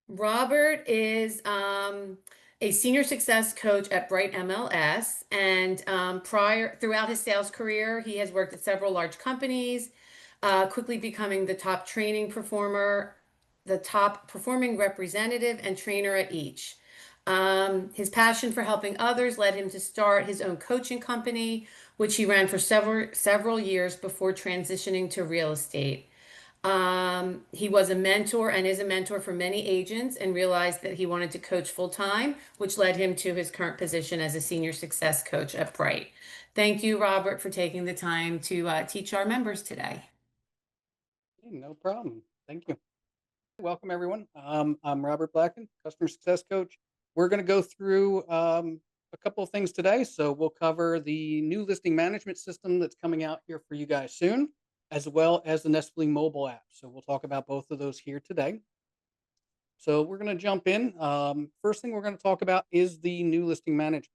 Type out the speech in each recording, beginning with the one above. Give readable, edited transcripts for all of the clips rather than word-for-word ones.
Robert is a senior success coach at Bright MLS, and throughout his sales career, he has worked at several large companies, quickly becoming the top performing representative and trainer at each. His passion for helping others led him to start his own coaching company, which he ran for several years before transitioning to real estate. He was a mentor and is a mentor for many agents and realized that he wanted to coach full time, which led him to his current position as a senior success coach at Bright. Thank you, Robert, for taking the time to teach our members today. Hey, no problem. Thank you. Welcome, everyone. I'm Robert Blackman, customer success coach. We're going to go through a couple of things today. So we'll cover the new listing management system that's coming out here for you guys soon, as well as the Nestfully mobile app. So we'll talk about both of those here today. So we're going to jump in. First thing we're going to talk about is the new listing management.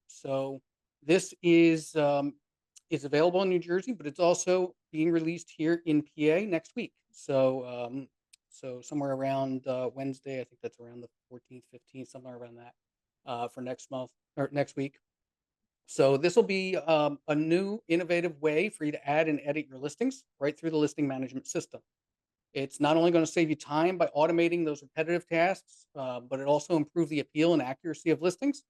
So this is available in New Jersey, but it's also being released here in PA next week. So somewhere around Wednesday, I think that's around the 14th, 15th, somewhere around that for next month or next week. So this will be a new innovative way for you to add and edit your listings right through the listing management system. It's not only going to save you time by automating those repetitive tasks, but it also improve the appeal and accuracy of listings,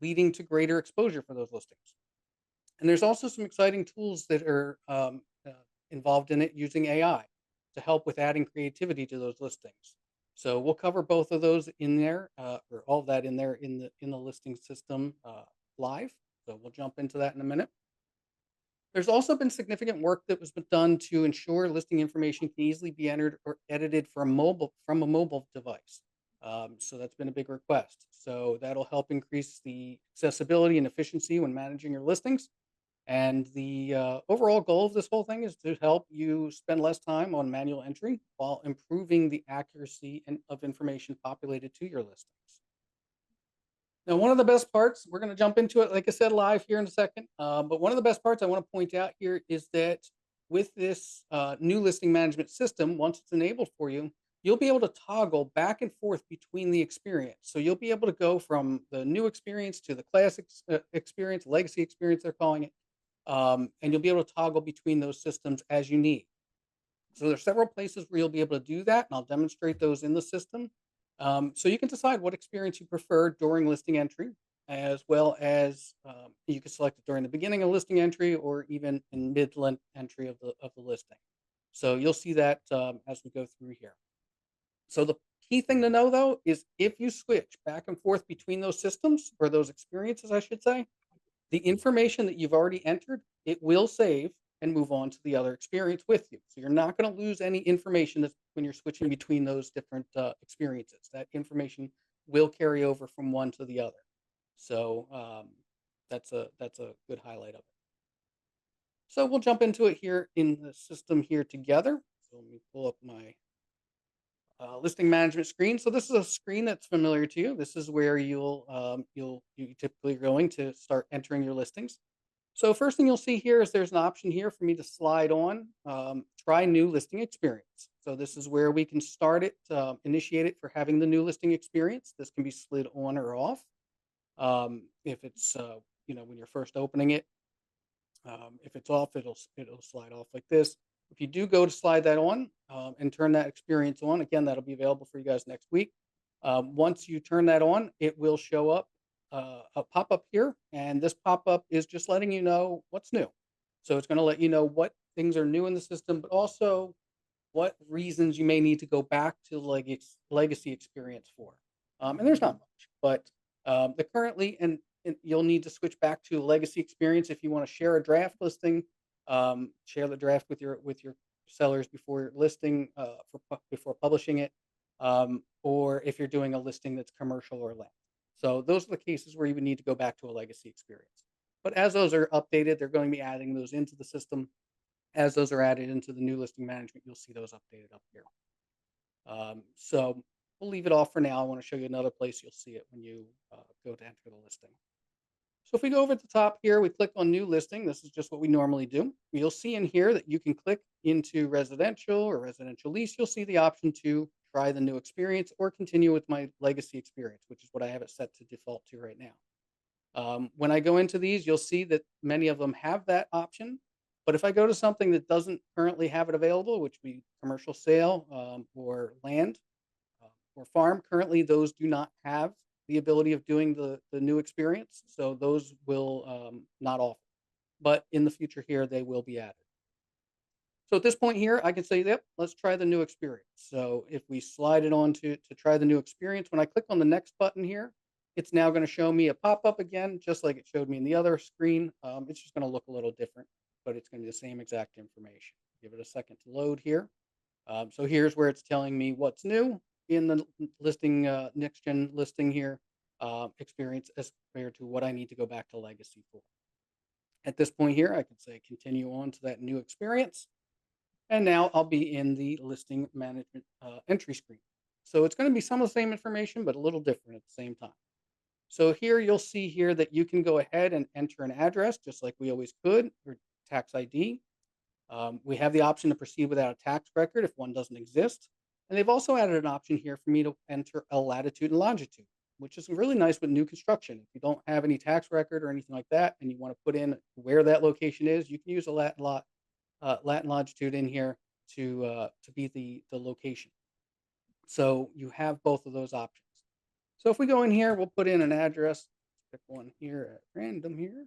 leading to greater exposure for those listings. And there's also some exciting tools that are involved in it using AI to help with adding creativity to those listings. So we'll cover both of those in there, or all of that in there in the listing system live. So we'll jump into that in a minute. There's also been significant work that was done to ensure listing information can easily be entered or edited from a mobile device. So that's been a big request. So that'll help increase the accessibility and efficiency when managing your listings. And the overall goal of this whole thing is to help you spend less time on manual entry while improving the accuracy of information populated to your listings. Now, one of the best parts, we're going to jump into it, like I said, live here in a second. But one of the best parts I want to point out here is that with this new listing management system, once it's enabled for you, you'll be able to toggle back and forth between the experience. So you'll be able to go from the new experience to the classic experience, legacy experience, they're calling it. And you'll be able to toggle between those systems as you need. So there's several places where you'll be able to do that, and I'll demonstrate those in the system. So you can decide what experience you prefer during listing entry, as well as you can select it during the beginning of listing entry or even in mid entry of the listing. So you'll see that as we go through here. So the key thing to know though is if you switch back and forth between those systems or those experiences, I should say, the information that you've already entered, it will save and move on to the other experience with you. So you're not going to lose any information that's when you're switching between those different experiences. That information will carry over from one to the other. So that's a good highlight of it. So we'll jump into it here in the system here together. So let me pull up my listing management screen. So this is a screen that's familiar to you. This is where you typically going to start entering your listings. So first thing you'll see here is there's an option here for me to slide on try new listing experience. So this is where we can start it, initiate it for having the new listing experience. This can be slid on or off. If it's when you're first opening it, if it's off, it'll slide off like this. If you do go to slide that on and turn that experience on, again, that'll be available for you guys next week. Once you turn that on, it will show up a pop up here, and this pop up is just letting you know what's new. So it's going to let you know what things are new in the system, but also what reasons you may need to go back to legacy experience for. And there's not much, but the currently and you'll need to switch back to a legacy experience if you want to share a draft listing. Share the draft with your sellers before listing before publishing it, or if you're doing a listing that's commercial or land. So those are the cases where you would need to go back to a legacy experience. But as those are updated, they're going to be adding those into the system. As those are added into the new listing management, you'll see those updated up here. So we'll leave it off for now. I want to show you another place you'll see it when you go to enter the listing. So if we go over at the top here, we click on new listing. This is just what we normally do. You'll see in here that you can click into residential or residential lease. You'll see the option to try the new experience, or continue with my legacy experience, which is what I have it set to default to right now. When I go into these, you'll see that many of them have that option. But if I go to something that doesn't currently have it available, which would be commercial sale, or land, or farm, currently those do not have the ability of doing the new experience. So those will not offer. But in the future here, they will be added. So at this point here, I can say, yep, let's try the new experience. So if we slide it on to try the new experience, when I click on the next button here, it's now going to show me a pop-up again, just like it showed me in the other screen. It's just going to look a little different, but it's going to be the same exact information. Give it a second to load here. So here's where it's telling me what's new in the listing, next-gen listing here, experience as compared to what I need to go back to legacy for. At this point here, I can say continue on to that new experience. And now I'll be in the listing management entry screen. So it's going to be some of the same information, but a little different at the same time. So here you'll see here that you can go ahead and enter an address just like we always could, or tax ID. We have the option to proceed without a tax record if one doesn't exist. And they've also added an option here for me to enter a latitude and longitude, which is really nice with new construction. If you don't have any tax record or anything like that, and you want to put in where that location is, you can use a Latin longitude in here to be the location. So you have both of those options. So if we go in here, we'll put in an address. Pick one here at random here.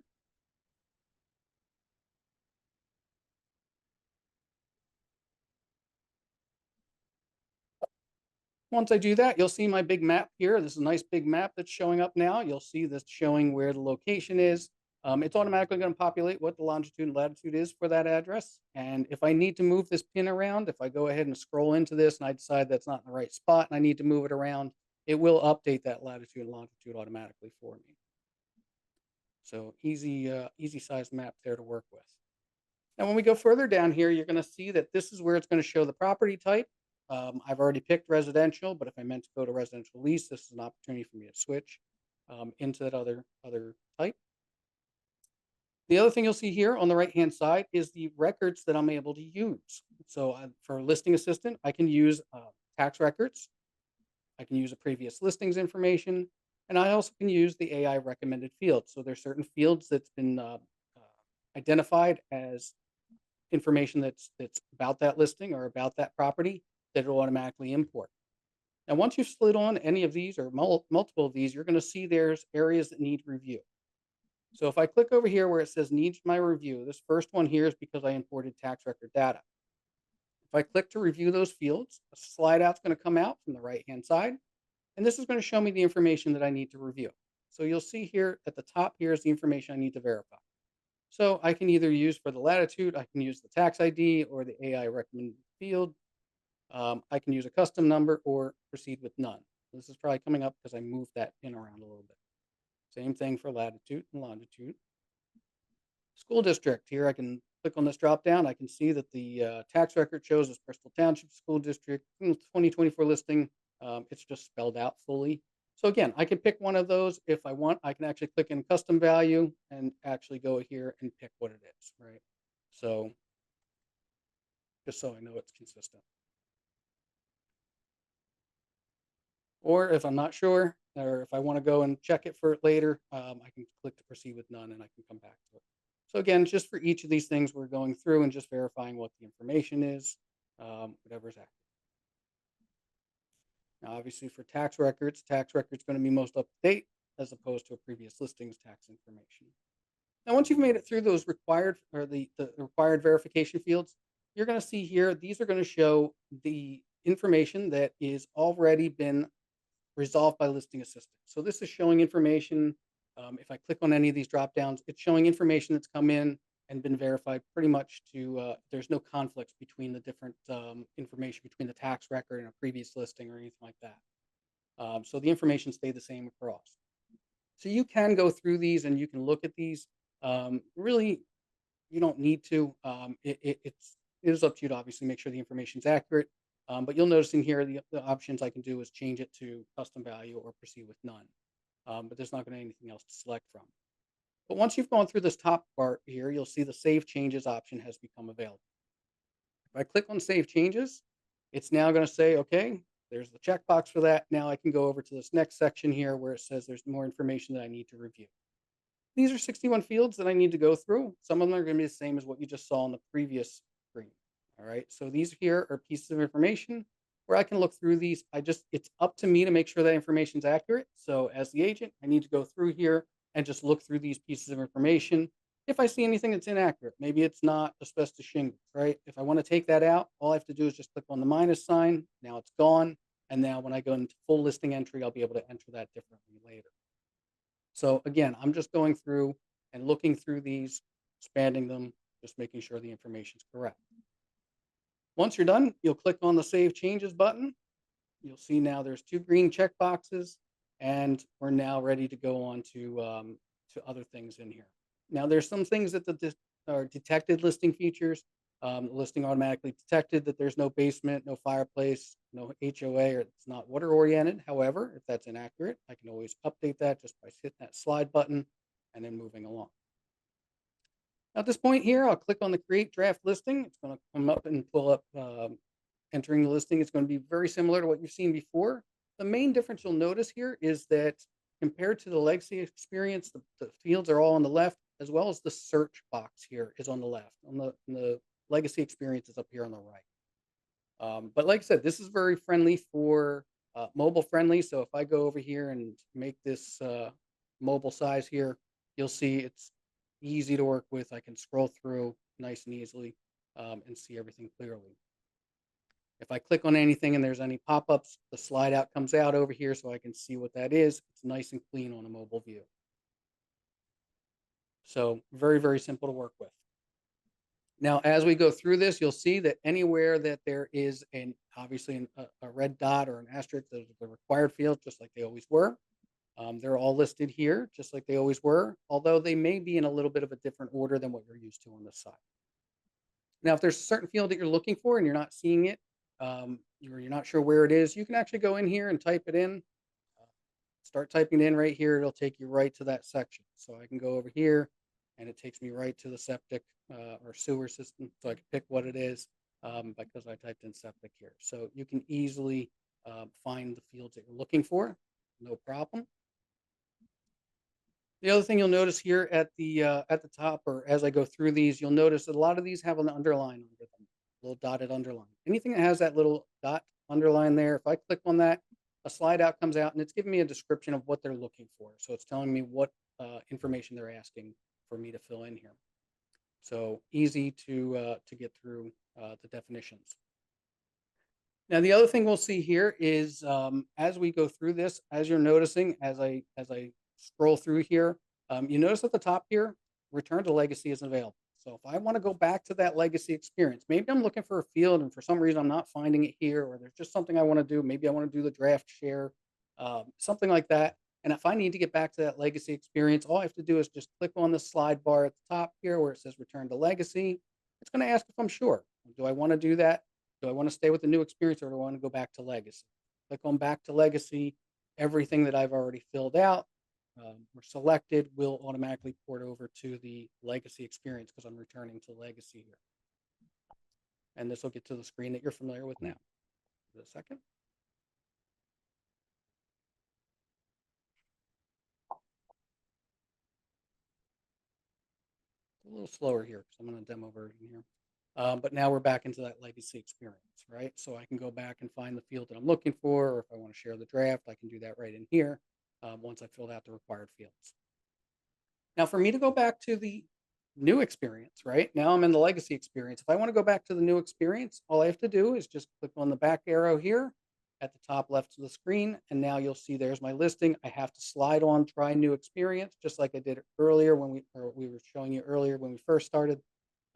Once I do that, you'll see my big map here. This is a nice big map that's showing up now. You'll see this showing where the location is. It's automatically going to populate what the longitude and latitude is for that address. And if I need to move this pin around, if I go ahead and scroll into this and I decide that's not in the right spot and I need to move it around, it will update that latitude and longitude automatically for me. So easy size map there to work with. Now, when we go further down here, you're going to see that this is where it's going to show the property type. I've already picked residential, but if I meant to go to residential lease, this is an opportunity for me to switch into that other type. The other thing you'll see here on the right-hand side is the records that I'm able to use. So for listing assistant, I can use tax records. I can use a previous listings information, and I also can use the AI recommended fields. So there's certain fields that's been identified as information that's about that listing or about that property that it'll automatically import. Now, once you've slid on any of these or multiple of these, you're going to see there's areas that need review. So if I click over here where it says needs my review, this first one here is because I imported tax record data. If I click to review those fields, a slide out's going to come out from the right-hand side, and this is going to show me the information that I need to review. So you'll see here at the top here is the information I need to verify. So I can either use for the latitude, I can use the tax ID or the AI recommended field. I can use a custom number or proceed with none. This is probably coming up because I moved that pin around a little bit. Same thing for latitude and longitude. School district, here I can click on this drop down. I can see that the tax record shows as Bristol Township School District 2024 listing. It's just spelled out fully. So again, I can pick one of those if I want. I can actually click in custom value and actually go here and pick what it is, right? So just so I know it's consistent. Or if I'm not sure, or if I want to go and check it for it later, I can click to proceed with none and I can come back to it. So again, just for each of these things, we're going through and just verifying what the information is, whatever's active. Now, obviously for tax records going to be most up to date as opposed to a previous listings tax information. Now, once you've made it through those required or the required verification fields, you're going to see here, these are going to show the information that is already been resolved by listing assistant. So this is showing information. If I click on any of these drop downs, it's showing information that's come in and been verified pretty much to, there's no conflicts between the different information between the tax record and a previous listing or anything like that. So the information stayed the same across. So you can go through these and you can look at these. Really, you don't need to. It is up to you to obviously make sure the information is accurate. But you'll notice in here the options I can do is change it to custom value or proceed with none. But there's not going to be anything else to select from. But once you've gone through this top part here, you'll see the Save Changes option has become available. If I click on Save Changes, it's now going to say, okay, There's the checkbox for that. Now I can go over to this next section here where it says there's more information that I need to review. These are 61 fields that I need to go through. Some of them are going to be the same as what you just saw on the previous screen. All right. So these here are pieces of information where I can look through these. It's up to me to make sure that information is accurate. So as the agent, I need to go through here and just look through these pieces of information. If I see anything that's inaccurate, maybe it's not asbestos shingles, right? If I want to take that out, all I have to do is just click on the minus sign. Now it's gone. And now when I go into full listing entry, I'll be able to enter that differently later. So again, I'm just going through and looking through these, expanding them, just making sure the information is correct. Once you're done, you'll click on the Save Changes button. You'll see now there's 2 green check boxes, and we're now ready to go on to other things in here. Now, there's some things that are detected listing features. The listing automatically detected that there's no basement, no fireplace, no HOA, or it's not water oriented. However, if that's inaccurate, I can always update that just by hitting that slide button and then moving along. Now, at this point here, I'll click on the Create Draft Listing. It's going to come up and pull up entering the listing. It's going to be very similar to what you've seen before. The main difference you'll notice here is that compared to the legacy experience, the fields are all on the left, as well as the search box here is on the left. On the legacy experience is up here on the right. But like I said, this is very friendly for mobile friendly. So if I go over here and make this mobile size here, you'll see it's easy to work with. I can scroll through nice and easily and see everything clearly. If I click on anything and there's any pop-ups, the slide out comes out over here so I can see what that is. It's nice and clean on a mobile view. So very, very simple to work with. Now, as we go through this, you'll see that anywhere that there is obviously a red dot or an asterisk, those are the required fields, just like they always were. They're all listed here, just like they always were, although they may be in a little bit of a different order than what you're used to on this side. Now, if there's a certain field that you're looking for and you're not seeing it, you're not sure where it is, you can actually go in here and type it in. Start typing it in right here. It'll take you right to that section. So I can go over here and it takes me right to the septic or sewer system. So I can pick what it is because I typed in septic here. So you can easily find the fields that you're looking for. No problem. The other thing you'll notice here at the top, or as I go through these, you'll notice that a lot of these have an underline under them, little dotted underline. Anything that has that little dot underline there, if I click on that, a slide out comes out and it's giving me a description of what they're looking for. So it's telling me what information they're asking for me to fill in here. So easy to get through the definitions. Now, the other thing we'll see here is as we go through this, as you're noticing, as I scroll through here, you notice at the top here, return to legacy isn't available. So if I want to go back to that legacy experience, maybe I'm looking for a field and for some reason I'm not finding it here, or there's just something I want to do. Maybe I want to do the draft share, something like that. And if I need to get back to that legacy experience, all I have to do is just click on the slide bar at the top here where it says return to legacy. It's going to ask if I'm sure. Do I want to do that? Do I want to stay with the new experience or do I want to go back to legacy? Click on back to legacy. Everything that I've already filled out or selected will automatically port over to the legacy experience because I'm returning to legacy here. And this will get to the screen that you're familiar with now. Give it a second. It's a little slower here because I'm on a demo version here. But now we're back into that legacy experience, right? So I can go back and find the field that I'm looking for, or if I want to share the draft, I can do that right in here once I filled out the required fields. Now, for me to go back to the new experience, right? Now I'm in the legacy experience. If I want to go back to the new experience, all I have to do is just click on the back arrow here at the top left of the screen. And now you'll see there's my listing. I have to slide on try new experience, just like I did earlier when we were showing you earlier when we first started.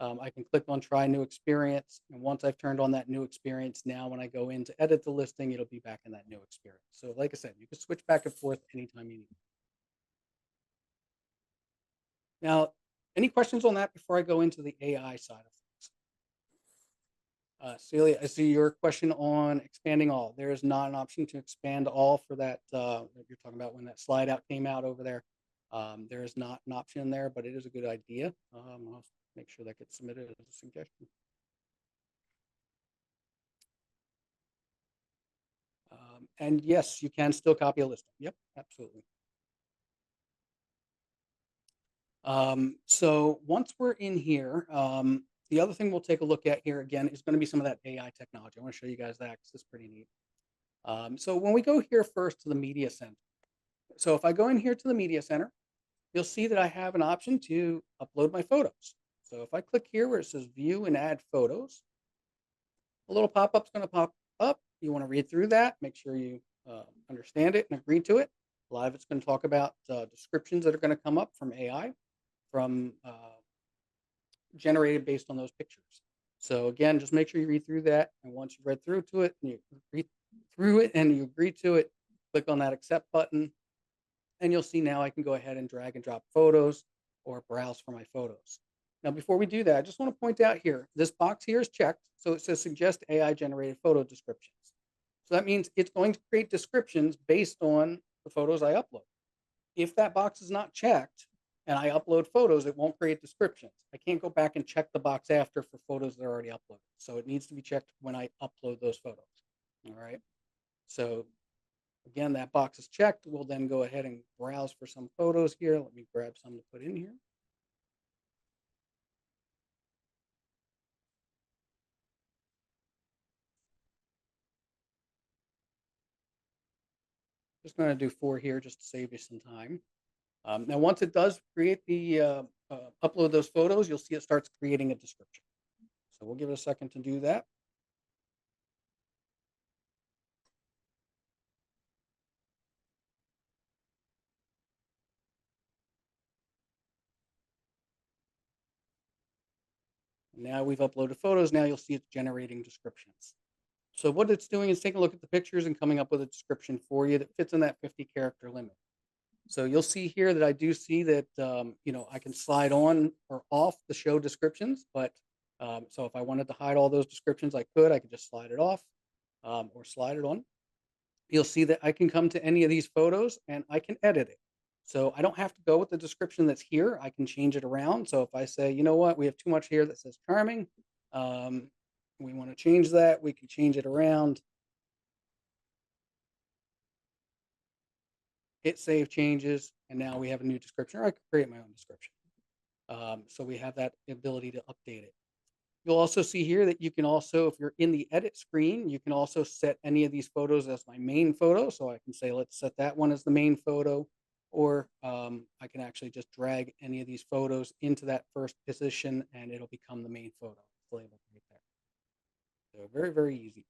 I can click on try new experience. And once I've turned on that new experience, now when I go in to edit the listing, it'll be back in that new experience. So like I said, you can switch back and forth anytime you need. Now, any questions on that before I go into the AI side of things? Celia, I see your question on expanding all. There is not an option to expand all for that that you're talking about when that slide out came out over there. There is not an option there, but it is a good idea. I'll make sure that gets submitted as a suggestion. And yes, you can still copy a listing. Yep, absolutely. So once we're in here, the other thing we'll take a look at here again is going to be some of that AI technology. I want to show you guys that because it's pretty neat. So when we go here first to the media center, so if I go in here to the media center, you'll see that I have an option to upload my photos. So if I click here where it says view and add photos, a little pop-up's going to pop up. You want to read through that, make sure you understand it and agree to it. A lot of it's going to talk about descriptions that are going to come up from AI, from generated based on those pictures. So again, just make sure you read through that. And once you've read through to it and you read through it and you agree to it, click on that accept button. And you'll see now I can go ahead and drag and drop photos or browse for my photos. Now, before we do that, I just want to point out here, this box here is checked. So it says suggest AI generated photo descriptions. So that means it's going to create descriptions based on the photos I upload. If that box is not checked and I upload photos, it won't create descriptions. I can't go back and check the box after for photos that are already uploaded. So it needs to be checked when I upload those photos. All right. So again, that box is checked. We'll then go ahead and browse for some photos here. Let me grab some to put in here. Just going to do 4 here just to save you some time. Now, once it does create the upload those photos, you'll see it starts creating a description. So we'll give it a second to do that. Now we've uploaded photos. Now you'll see it's generating descriptions. So what it's doing is taking a look at the pictures and coming up with a description for you that fits in that 50 character limit. So you'll see here that I do see that, I can slide on or off the show descriptions, but so if I wanted to hide all those descriptions, I could just slide it off or slide it on. You'll see that I can come to any of these photos and I can edit it. So I don't have to go with the description that's here. I can change it around. So if I say, you know what, we have too much here that says charming, um, we want to change that, we can change it around. Hit save changes, and now we have a new description, or I can create my own description. So we have that ability to update it. You'll also see here that you can also, if you're in the edit screen, you can also set any of these photos as my main photo. So I can say, let's set that one as the main photo, or I can actually just drag any of these photos into that first position and it'll become the main photo. It's labeled right there. So very, very easy.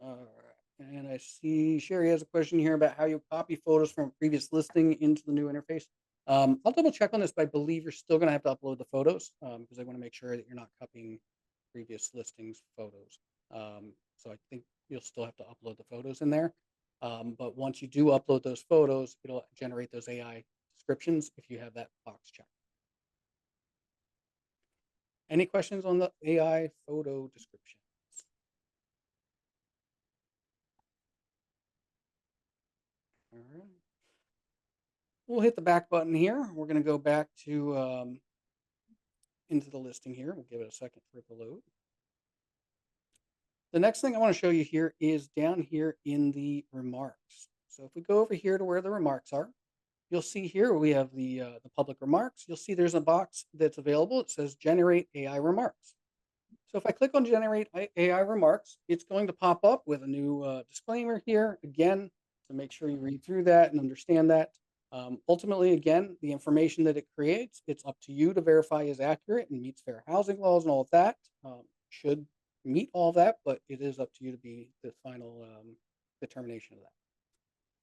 All right. And I see Sherry has a question here about how you copy photos from a previous listing into the new interface. I'll double check on this, but I believe you're still going to have to upload the photos because I want to make sure that you're not copying previous listings photos. So I think you'll still have to upload the photos in there. But once you do upload those photos, it'll generate those AI descriptions if you have that box checked. Any questions on the AI photo description? All right. We'll hit the back button here. We're going to go back to into the listing here. We'll give it a second for it to load. The next thing I want to show you here is down here in the remarks. So if we go over here to where the remarks are, you'll see here we have the public remarks. You'll see there's a box that's available. It says generate AI remarks. So if I click on generate AI remarks, it's going to pop up with a new disclaimer here again to make sure you read through that and understand that. Ultimately, again, the information that it creates, it's up to you to verify is accurate and meets fair housing laws and all of that. Should meet all that, but it is up to you to be the final determination of that.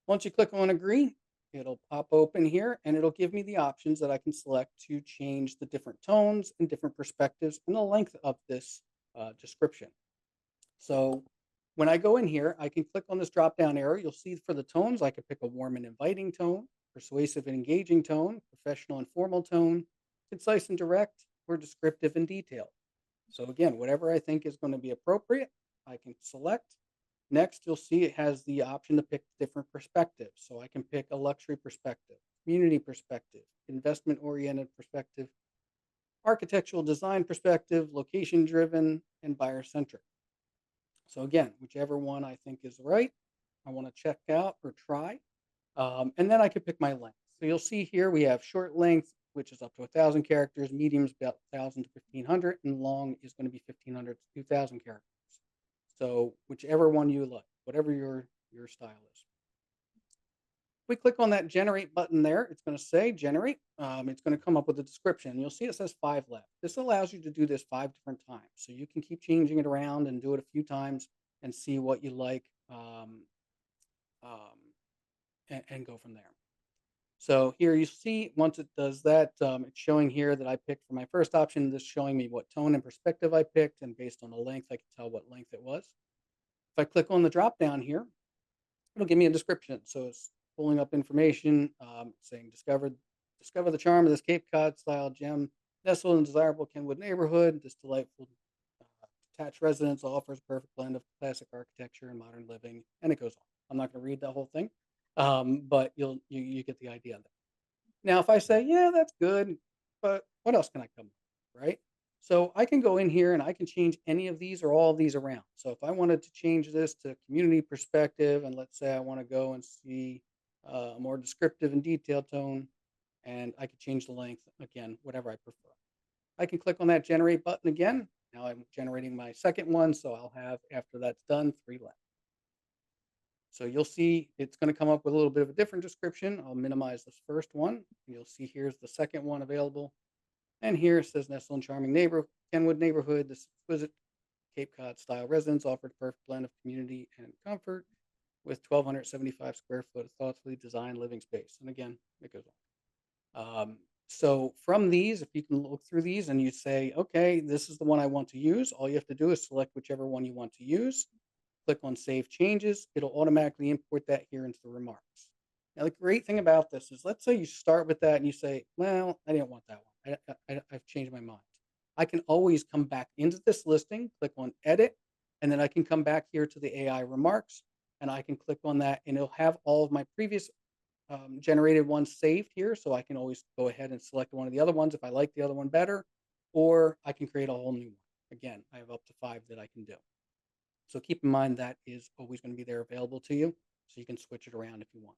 Once you click on agree, it'll pop open here and it'll give me the options that I can select to change the different tones and different perspectives and the length of this description. So when I go in here, I can click on this drop down arrow. You'll see for the tones, I can pick a warm and inviting tone, persuasive and engaging tone, professional and formal tone, concise and direct, or descriptive and detailed. So again, whatever I think is going to be appropriate, I can select. Next, you'll see it has the option to pick different perspectives. So I can pick a luxury perspective, community perspective, investment-oriented perspective, architectural design perspective, location driven, and buyer centric. So again, whichever one I think is right, I want to check out or try. And then I could pick my length. So you'll see here we have short length, which is up to 1,000 characters, medium is about 1,000 to 1,500, and long is going to be 1,500 to 2,000 characters. So whichever one you like, whatever your style is. We click on that generate button there. It's going to say generate. It's going to come up with a description. You'll see it says 5 left. This allows you to do this 5 different times. So you can keep changing it around and do it a few times and see what you like um, and go from there. So here you see once it does that, it's showing here that I picked for my first option. This showing me what tone and perspective I picked. And based on the length, I can tell what length it was. If I click on the drop down here, it'll give me a description. So it's pulling up information saying discover the charm of this Cape Cod style gem nestled in desirable Kenwood neighborhood. This delightful detached residence offers a perfect blend of classic architecture and modern living, and it goes on. I'm not going to read that whole thing, but you get the idea of that. Now, if I say, yeah, that's good, but what else can I come up with, right? So I can go in here and I can change any of these or all of these around. So if I wanted to change this to community perspective, and let's say I want to go and see a more descriptive and detailed tone, and I could change the length again, whatever I prefer. I can click on that generate button again. Now I'm generating my second one, so I'll have, after that's done, 3 left. So you'll see it's going to come up with a little bit of a different description. I'll minimize this first one. You'll see here's the second one available. And here it says nestled in charming Kenwood neighborhood. This exquisite Cape Cod style residence offered a perfect blend of community and comfort with 1,275 square foot of thoughtfully designed living space. And again, it goes on. So from these, if you can look through these and you say, okay, this is the one I want to use, all you have to do is select whichever one you want to use. Click on Save Changes. It'll automatically import that here into the remarks. Now, the great thing about this is, let's say you start with that and you say, well, I didn't want that one. I've changed my mind. I can always come back into this listing, click on Edit, and then I can come back here to the AI remarks, and I can click on that, and it'll have all of my previous generated ones saved here. So I can always go ahead and select one of the other ones if I like the other one better, or I can create a whole new one. Again, I have up to 5 that I can do. So keep in mind that is always going to be there available to you, so you can switch it around if you want.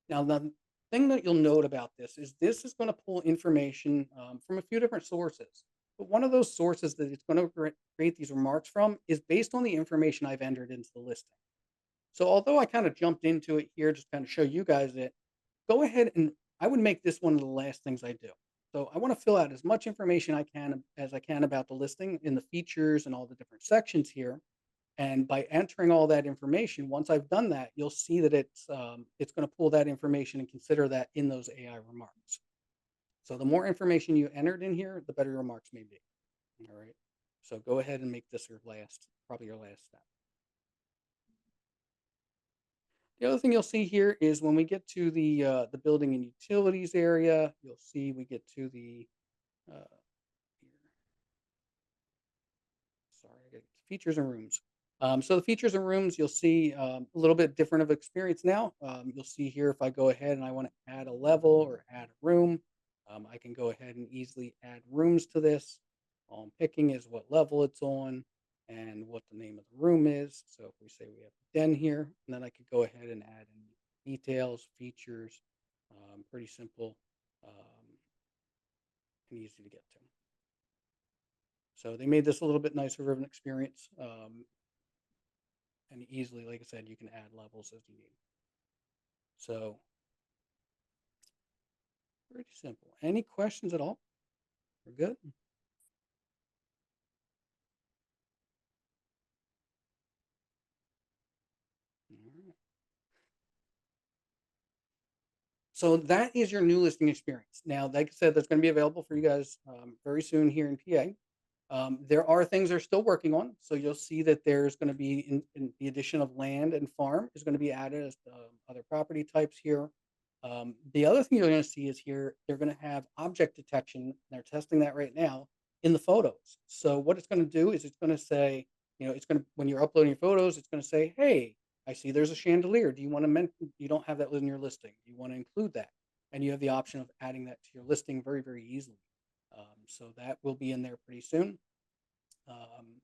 Now, the thing that you'll note about this is going to pull information from a few different sources. But one of those sources that it's going to create these remarks from is based on the information I've entered into the listing. So although I kind of jumped into it here, just kind of show you guys it, go ahead and I would make this one of the last things I do. So I want to fill out as much information as I can about the listing in the features and all the different sections here. And by entering all that information, once I've done that, you'll see that it's going to pull that information and consider that in those AI remarks. So the more information you entered in here, the better your remarks may be. All right. So go ahead and make this your last, probably your last step. The other thing you'll see here is when we get to the building and utilities area, you'll see we get to the uh, sorry, I got features and rooms. So the features and rooms, you'll see a little bit different of experience now. You'll see here if I go ahead and I want to add a level or add a room, I can go ahead and easily add rooms to this. All I'm picking is what level it's on and what the name of the room is. So if we say we have a den here, and then I could go ahead and add in details, features, pretty simple and easy to get to. So they made this a little bit nicer of an experience. And easily, like I said, you can add levels as you need. So pretty simple. Any questions at all? We're good? All right. So that is your new listing experience. Now, like I said, that's going to be available for you guys very soon here in PA. There are things they're still working on. So you'll see that there's going to be in the addition of land and farm is going to be added as other property types here. The other thing you're going to see is here, they're going to have object detection. They're testing that right now in the photos. So what it's going to do is it's going to say, it's going to, when you're uploading your photos, it's going to say, hey, I see there's a chandelier. Do you want to mention, you don't have that in your listing. Do you want to include that? and you have the option of adding that to your listing very, very easily. So that will be in there pretty soon. Um,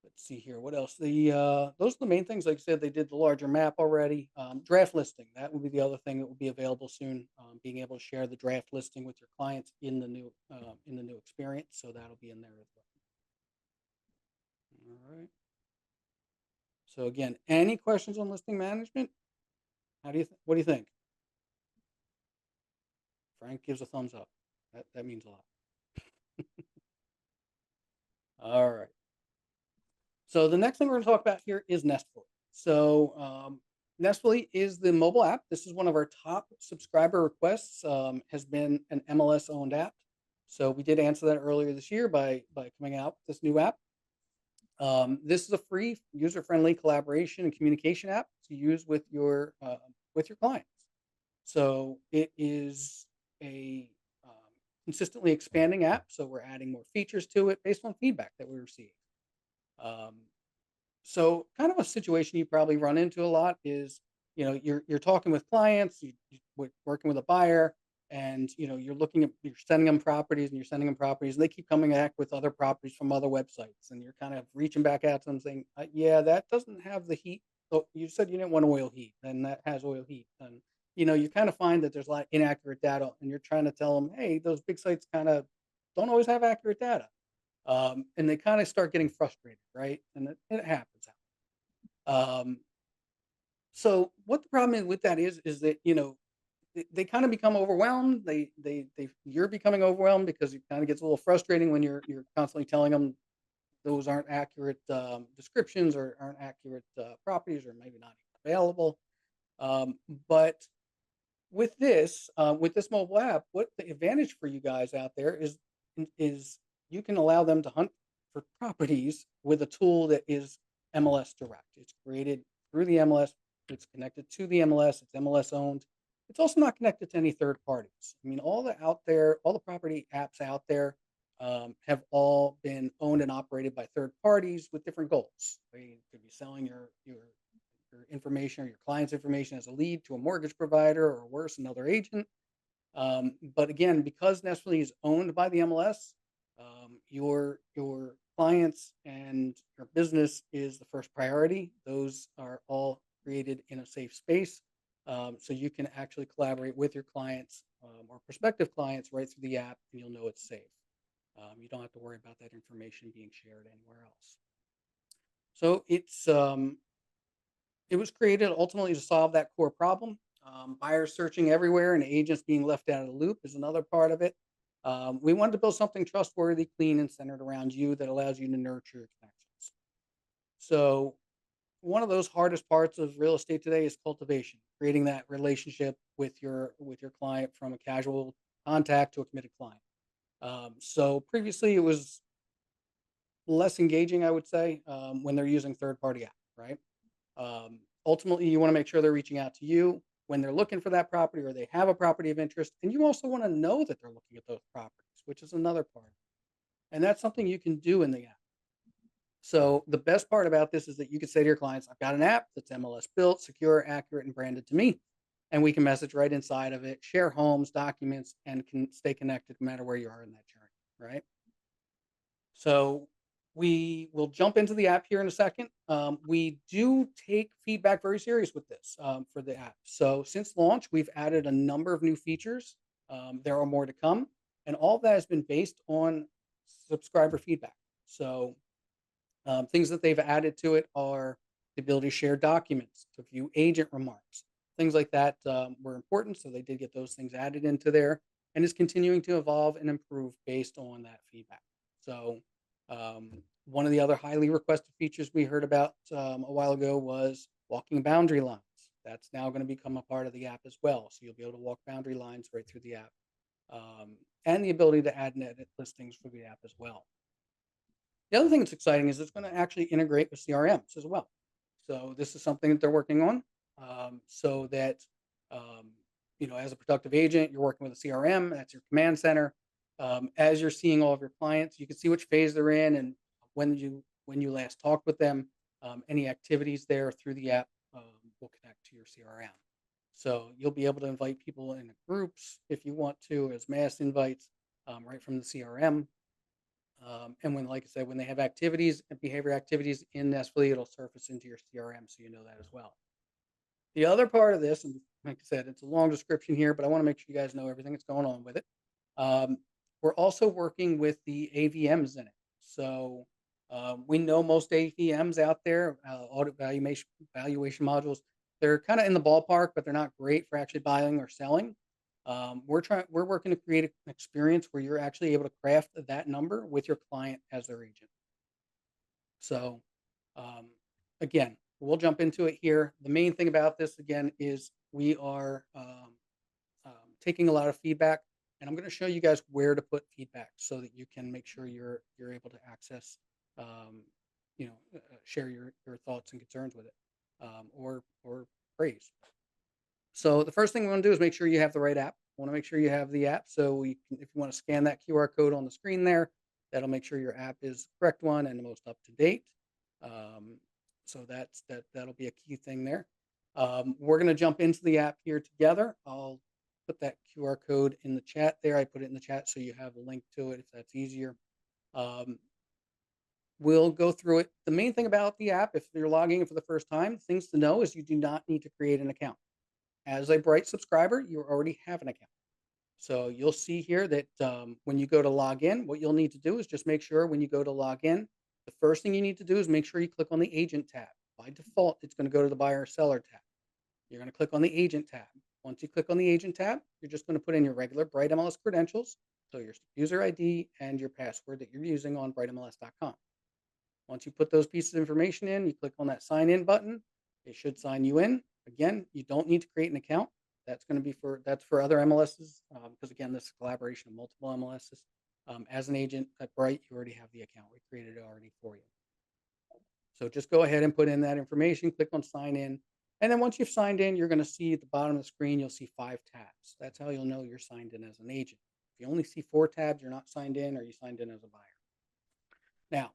let's see here. What else? Those are the main things. Like I said, they did the larger map already. Draft listing, that will be the other thing that will be available soon. Being able to share the draft listing with your clients in the new experience. So that'll be in there as well. All right. So again, any questions on listing management? What do you think? Frank gives a thumbs up. That means a lot. All right. So the next thing we're going to talk about here is Nestfully. So Nestfully is the mobile app. This is one of our top subscriber requests. Has been an MLS owned app. So we did answer that earlier this year by coming out with this new app. This is a free, user-friendly collaboration and communication app to use with your clients. So it is a consistently expanding app. So we're adding more features to it based on feedback that we receive. Um, so kind of a situation you probably run into a lot is, you're talking with clients, you're working with a buyer, and you're sending them properties and you're sending them properties, and they keep coming back with other properties from other websites, and you're kind of reaching back out to them saying, yeah, that doesn't have the heat. So you said you didn't want oil heat, and that has oil heat, and you kind of find that there's a lot of inaccurate data, and you're trying to tell them, hey, those big sites kind of don't always have accurate data. And they kind of start getting frustrated, right? And it happens. Um, so what the problem is with that is that they kind of become overwhelmed. You're becoming overwhelmed because it kind of gets a little frustrating when you're constantly telling them those aren't accurate descriptions or aren't accurate properties or maybe not even available. But with this mobile app, what the advantage for you guys out there is you can allow them to hunt for properties with a tool that is MLS direct. It's created through the MLS. It's connected to the MLS. It's MLS owned. It's also not connected to any third parties. I mean, all the property apps out there have all been owned and operated by third parties with different goals. They could be selling your information or your client's information as a lead to a mortgage provider or worse, another agent. But again, because Nestfully is owned by the MLS, your clients and your business is the first priority. Those are all created in a safe space, so you can actually collaborate with your clients or prospective clients right through the app, and you'll know it's safe. You don't have to worry about that information being shared anywhere else. So it was created ultimately to solve that core problem. Buyers searching everywhere and agents being left out of the loop is another part of it. We wanted to build something trustworthy, clean, and centered around you that allows you to nurture your connections. So, one of those hardest parts of real estate today is cultivation, creating that relationship with your client from a casual contact to a committed client. So previously, it was less engaging, I would say, when they're using third-party apps, right? Ultimately, you want to make sure they're reaching out to you when they're looking for that property or they have a property of interest. And you also want to know that they're looking at those properties, which is another part. And that's something you can do in the app. So the best part about this is that you can say to your clients, I've got an app that's MLS built, secure, accurate, and branded to me. And we can message right inside of it, share homes, documents, and can stay connected no matter where you are in that journey, right? So we will jump into the app here in a second. We do take feedback very serious with this for the app. So since launch, we've added a number of new features. There are more to come, and all of that has been based on subscriber feedback. So things that they've added to it are the ability to share documents, to view agent remarks, things like that were important. So they did get those things added into there, and is continuing to evolve and improve based on that feedback. So one of the other highly requested features we heard about a while ago was walking boundary lines. That's now going to become a part of the app as well. So you'll be able to walk boundary lines right through the app, and the ability to add and edit listings for the app as well. The other thing that's exciting is it's going to actually integrate with CRMs as well. So this is something that they're working on, so that as a productive agent, you're working with a CRM. That's your command center. As you're seeing all of your clients, you can see which phase they're in and when you last talked with them. Any activities there through the app will connect to your CRM. So you'll be able to invite people in groups if you want to, as mass invites, right from the CRM. And when, like I said, when they have activities and behavior activities in Nestfully, it'll surface into your CRM, so you know that as well. The other part of this, and like I said, it's a long description here, but I want to make sure you guys know everything that's going on with it. Um, we're also working with the AVMs in it. So we know most AVMs out there, audit valuation modules, they're kind of in the ballpark, but they're not great for actually buying or selling. We're working to create an experience where you're actually able to craft that number with your client as their agent. So, um, again, we'll jump into it here. The main thing about this, again, is we are taking a lot of feedback, and I'm going to show you guys where to put feedback so that you can make sure you're able to access, um, share your thoughts and concerns with it, or praise. So the first thing we want to do is make sure you have the right app. Want to make sure you have the app. So if you want to scan that QR code on the screen there, that'll make sure your app is the correct one and the most up to date. Um, so that'll be a key thing there. We're going to jump into the app here together. I'll put that QR code in the chat there. I put it in the chat so you have a link to it if that's easier. Um, we'll go through it. The main thing about the app, if you're logging in for the first time, things to know is you do not need to create an account. As a Bright subscriber, you already have an account. So you'll see here that when you go to log in, what you'll need to do is just make sure when you go to log in, the first thing you need to do is make sure you click on the agent tab. By default, it's going to go to the buyer or seller tab. You're going to click on the agent tab. Once you click on the agent tab, you're just going to put in your regular Bright MLS credentials, so your user ID and your password that you're using on brightmls.com. Once you put those pieces of information in, you click on that sign in button. It should sign you in. Again, you don't need to create an account. That's for other MLSs because again, this is a collaboration of multiple MLSs. As an agent at Bright, you already have the account. We created it already for you. So just go ahead and put in that information, click on sign in. And then once you've signed in, you're going to see at the bottom of the screen, you'll see 5 tabs. That's how you'll know you're signed in as an agent. If you only see 4 tabs, you're not signed in or you signed in as a buyer. Now,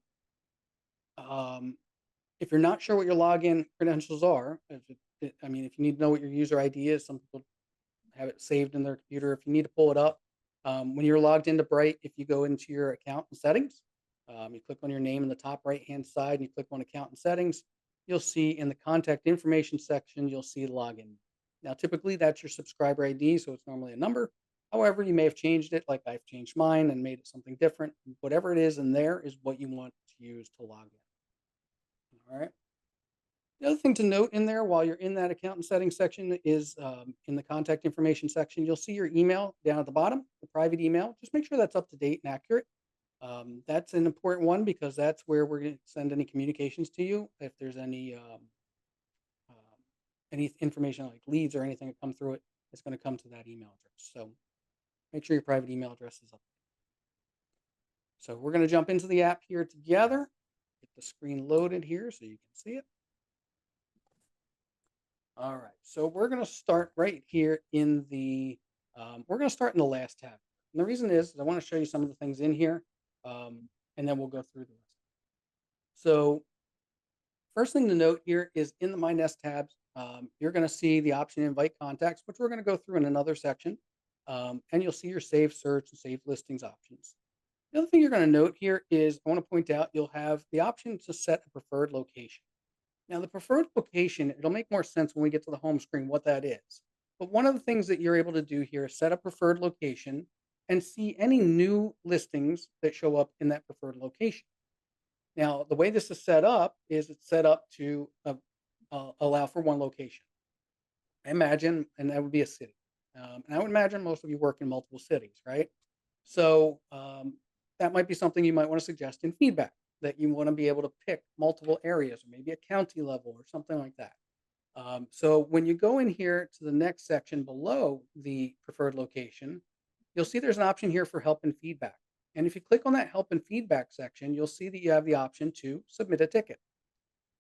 if you're not sure what your login credentials are, if you need to know what your user ID is, some people have it saved in their computer. If you need to pull it up, when you're logged into Bright, if you go into your account and settings, you click on your name in the top right-hand side and you click on account and settings, you'll see in the contact information section, you'll see login. Now, typically that's your subscriber ID, so it's normally a number. However, you may have changed it, like I've changed mine and made it something different. Whatever it is in there is what you want to use to log in. All right. The other thing to note in there while you're in that account and settings section is in the contact information section, you'll see your email down at the bottom, the private email. Just make sure that's up to date and accurate. That's an important one because that's where we're going to send any communications to you. If there's any information like leads or anything that come through it, it's going to come to that email address. So make sure your private email address is up. So we're going to jump into the app here together. Get the screen loaded here so you can see it. All right, so we're going to start right here in we're going to start in the last tab. And the reason is I want to show you some of the things in here, and then we'll go through the rest. So first thing to note here is in the My Nest tabs, you're going to see the option invite contacts, which we're going to go through in another section. And you'll see your save search and save listings options. The other thing you're going to note here is I want to point out you'll have the option to set a preferred location. Now, the preferred location, it'll make more sense when we get to the home screen what that is. But one of the things that you're able to do here is set a preferred location and see any new listings that show up in that preferred location. Now, the way this is set up is it's set up to allow for one location. Imagine, and that would be a city. And I would imagine most of you work in multiple cities, right? So that might be something you might want to suggest in feedback, that you want to be able to pick multiple areas or maybe a county level or something like that. So when you go in here to the next section below the preferred location, you'll see there's an option here for help and feedback. And if you click on that help and feedback section, you'll see that you have the option to submit a ticket.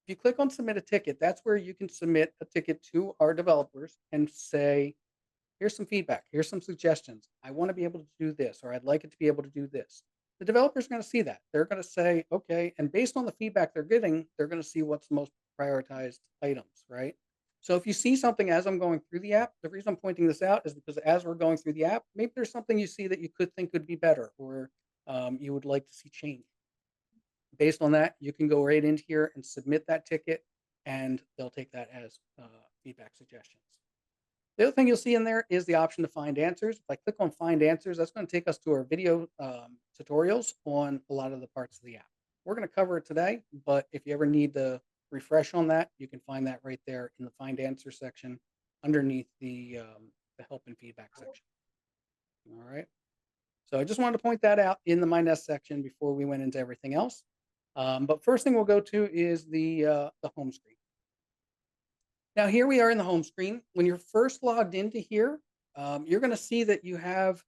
If you click on submit a ticket, that's where you can submit a ticket to our developers and say, here's some feedback, here's some suggestions. I want to be able to do this, or I'd like it to be able to do this. The developer's going to see that. They're going to say, okay, and based on the feedback they're getting, they're going to see what's the most prioritized items, right? So if you see something as I'm going through the app, the reason I'm pointing this out is because as we're going through the app, maybe there's something you see that you could think would be better, or you would like to see change. Based on that, you can go right into here and submit that ticket, and they'll take that as feedback suggestions. The other thing you'll see in there is the option to find answers. If I click on find answers, that's going to take us to our video tutorials on a lot of the parts of the app. We're going to cover it today, but if you ever need to refresh on that, you can find that right there in the find answer section underneath the help and feedback section. All right. So I just wanted to point that out in the My Nest section before we went into everything else. But first thing we'll go to is the home screen. Now here we are in the home screen. When you're first logged into here, you're going to see that you have,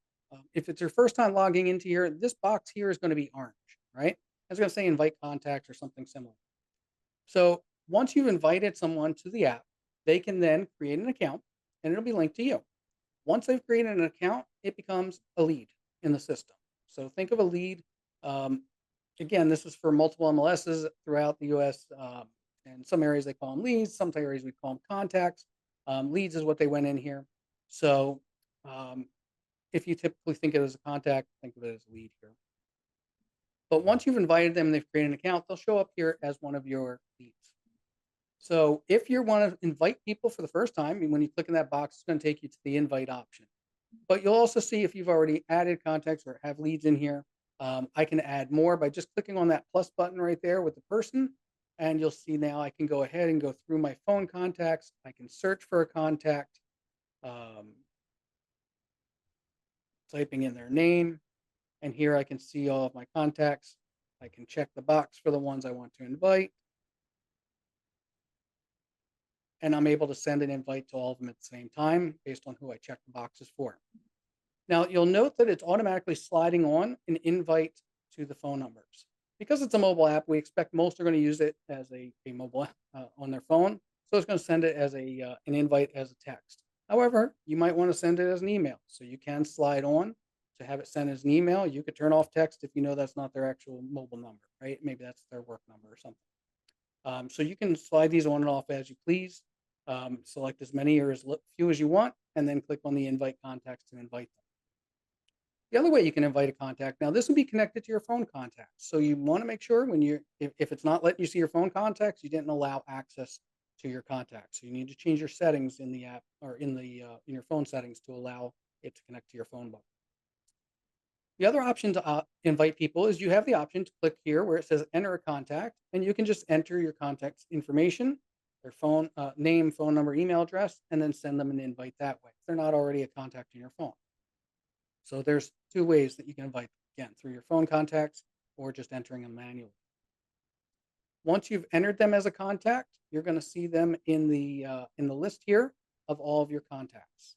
if it's your first time logging into here, this box here is going to be orange, right? It's going to say invite contacts or something similar. So once you've invited someone to the app, they can then create an account and it'll be linked to you. Once they've created an account, it becomes a lead in the system. So think of a lead. Again, this is for multiple MLSs throughout the US. And some areas they call them leads, some areas we call them contacts. Leads is what they went in here. So if you typically think of it as a contact, think of it as a lead here. But once you've invited them and they've created an account, they'll show up here as one of your leads. So if you want to invite people for the first time, when you click in that box, it's going to take you to the invite option. But you'll also see if you've already added contacts or have leads in here, I can add more by just clicking on that plus button right there with the person. And you'll see now I can go ahead and go through my phone contacts. I can search for a contact, typing in their name. And here I can see all of my contacts. I can check the box for the ones I want to invite. And I'm able to send an invite to all of them at the same time based on who I check the boxes for. Now, you'll note that it's automatically sliding on an invite to the phone numbers. Because it's a mobile app, we expect most are going to use it as a mobile on their phone. So it's going to send it as an invite as a text. However, you might want to send it as an email. So you can slide on to have it sent as an email. You could turn off text if you know that's not their actual mobile number, right? Maybe that's their work number or something. So you can slide these on and off as you please. Select as many or as few as you want, and then click on the invite contacts to invite them. The other way you can invite a contact, now this will be connected to your phone contacts. So you want to make sure when if it's not letting you see your phone contacts, you didn't allow access to your contacts. So you need to change your settings in the app or in your phone settings to allow it to connect to your phone book. The other option to invite people is you have the option to click here where it says enter a contact, and you can just enter your contact's information, their phone name, phone number, email address, and then send them an invite that way if they're not already a contact in your phone. So there's two ways that you can invite them, again, through your phone contacts or just entering them manually. Once you've entered them as a contact, you're going to see them in the list here of all of your contacts.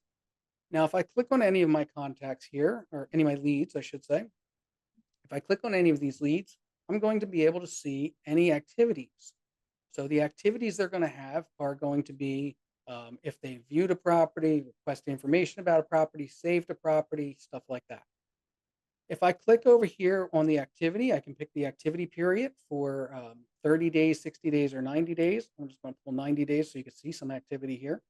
Now, if I click on any of my contacts here, or any of my leads, I should say, if I click on any of these leads, I'm going to be able to see any activities. So the activities they're going to have are going to be if they viewed a property, requested information about a property, saved a property, stuff like that. If I click over here on the activity, I can pick the activity period for 30 days, 60 days, or 90 days. I'm just going to pull 90 days so you can see some activity here.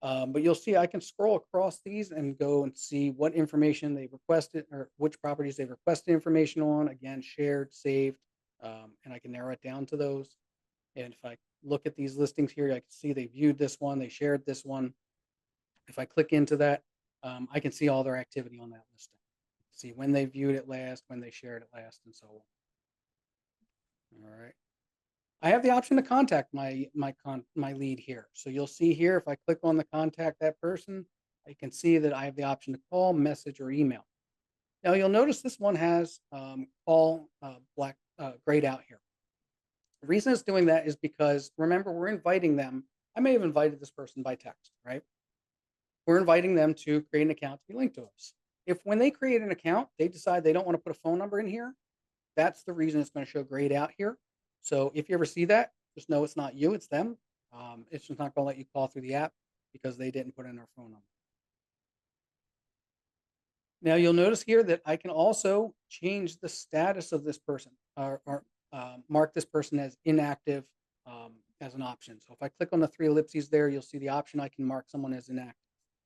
But you'll see I can scroll across these and go and see what information they requested or which properties they've requested information on. Again, shared, saved, and I can narrow it down to those. And if I look at these listings here, I can see they viewed this one, they shared this one. If I click into that, I can see all their activity on that listing. See when they viewed it last, when they shared it last, and so on. All right. I have the option to contact my lead here. So you'll see here, if I click on the contact that person, I can see that I have the option to call, message, or email. Now you'll notice this one has call grayed out here. The reason it's doing that is because, remember, we're inviting them. I may have invited this person by text, right? We're inviting them to create an account to be linked to us. If when they create an account, they decide they don't want to put a phone number in here, that's the reason it's going to show grayed out here. So if you ever see that, just know it's not you, it's them. It's just not going to let you call through the app because they didn't put in their phone number. Now you'll notice here that I can also change the status of this person or mark this person as inactive as an option. So if I click on the three ellipses there, you'll see the option I can mark someone as inactive.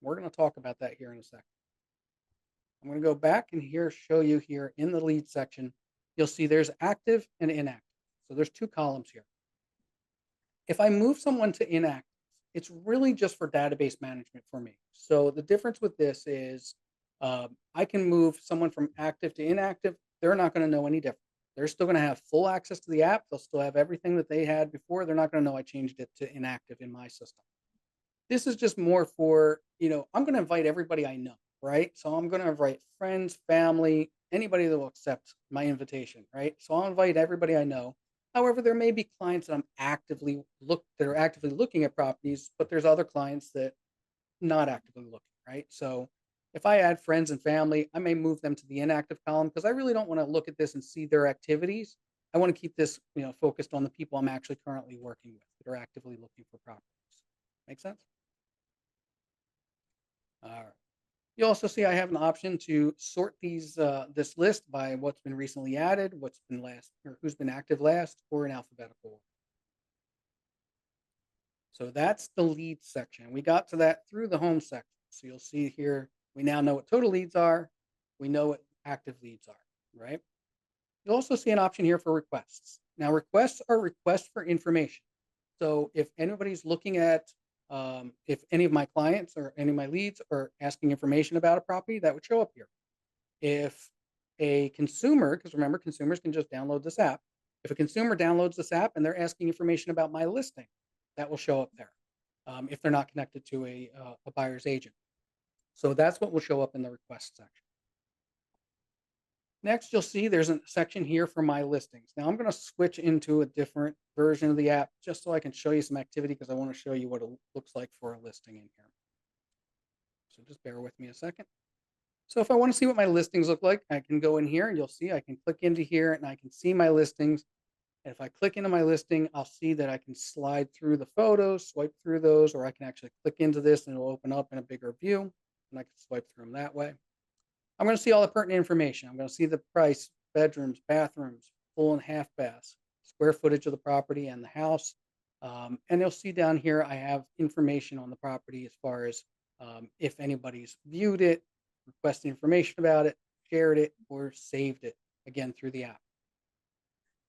We're going to talk about that here in a second. I'm going to go back and here show you here in the lead section. You'll see there's active and inactive. So there's two columns here. If I move someone to inactive, it's really just for database management for me. So the difference with this is I can move someone from active to inactive. They're not going to know any different. They're still going to have full access to the app. They'll still have everything that they had before. They're not going to know I changed it to inactive in my system. This is just more for, I'm going to invite everybody I know, right? So I'm going to invite friends, family, anybody that will accept my invitation, right? So I'll invite everybody I know. However, there may be clients that are actively looking at properties, but there's other clients that not actively looking, right? So if I add friends and family, I may move them to the inactive column because I really don't want to look at this and see their activities. I want to keep this, focused on the people I'm actually currently working with that are actively looking for properties. Make sense? All right. You also see I have an option to sort this list by what's been recently added, what's been last, or who's been active last, or in alphabetical order. So that's the leads section. We got to that through the home section. So you'll see here, we now know what total leads are. We know what active leads are, right? You'll also see an option here for requests. Now, requests are requests for information. So if anybody's looking at, if any of my clients or any of my leads are asking information about a property, that would show up here. If a consumer, because remember, consumers can just download this app. If a consumer downloads this app and they're asking information about my listing, that will show up there if they're not connected to a buyer's agent. So that's what will show up in the request section. Next, you'll see there's a section here for my listings. Now I'm going to switch into a different version of the app just so I can show you some activity because I want to show you what it looks like for a listing in here. So just bear with me a second. So if I want to see what my listings look like, I can go in here and you'll see I can click into here and I can see my listings. And if I click into my listing, I'll see that I can slide through the photos, swipe through those, or I can actually click into this and it'll open up in a bigger view and I can swipe through them that way. I'm going to see all the pertinent information. I'm going to see the price, bedrooms, bathrooms, full and half baths, square footage of the property and the house. And you'll see down here, I have information on the property as far as if anybody's viewed it, requested information about it, shared it, or saved it, again, through the app.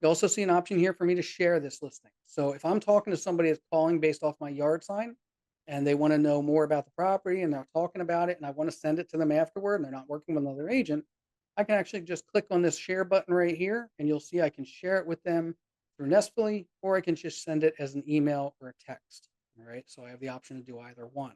You also see an option here for me to share this listing. So if I'm talking to somebody that's calling based off my yard sign and they want to know more about the property and they're talking about it and I want to send it to them afterward and they're not working with another agent, I can actually just click on this share button right here and you'll see I can share it with them through Nestfully, or I can just send it as an email or a text. All right, so I have the option to do either one.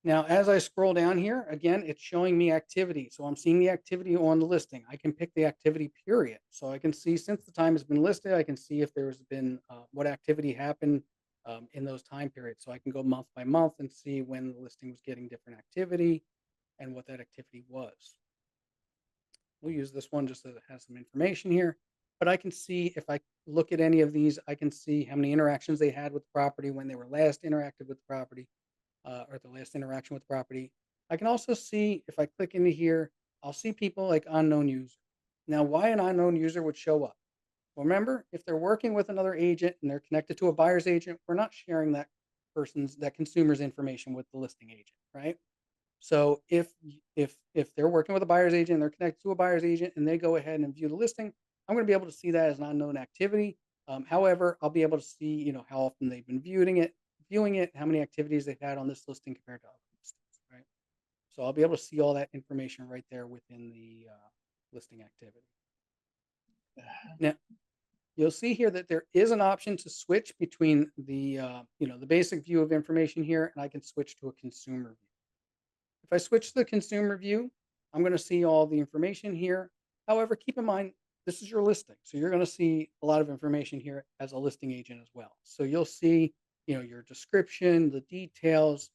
Now, as I scroll down here, again, it's showing me activity. So I'm seeing the activity on the listing. I can pick the activity period. So I can see since the time has been listed, I can see if there's been what activity happened in those time periods. So I can go month by month and see when the listing was getting different activity and what that activity was. We'll use this one just so it has some information here. But I can see if I look at any of these, I can see how many interactions they had with the property, when they were last interacted with the property. Or the last interaction with the property. I can also see, if I click into here, I'll see people like unknown user. Now, why an unknown user would show up? Well, remember, if they're working with another agent and they're connected to a buyer's agent, we're not sharing that consumer's information with the listing agent, right? So if they're working with a buyer's agent and they're connected to a buyer's agent and they go ahead and view the listing, I'm going to be able to see that as an unknown activity. However, I'll be able to see, how often they've been viewing it, how many activities they've had on this listing compared to other listings, right? So I'll be able to see all that information right there within the listing activity. Now, you'll see here that there is an option to switch between the basic view of information here, and I can switch to a consumer view. If I switch to the consumer view, I'm going to see all the information here. However, keep in mind, this is your listing. So you're going to see a lot of information here as a listing agent as well. So you'll see, your description, the details,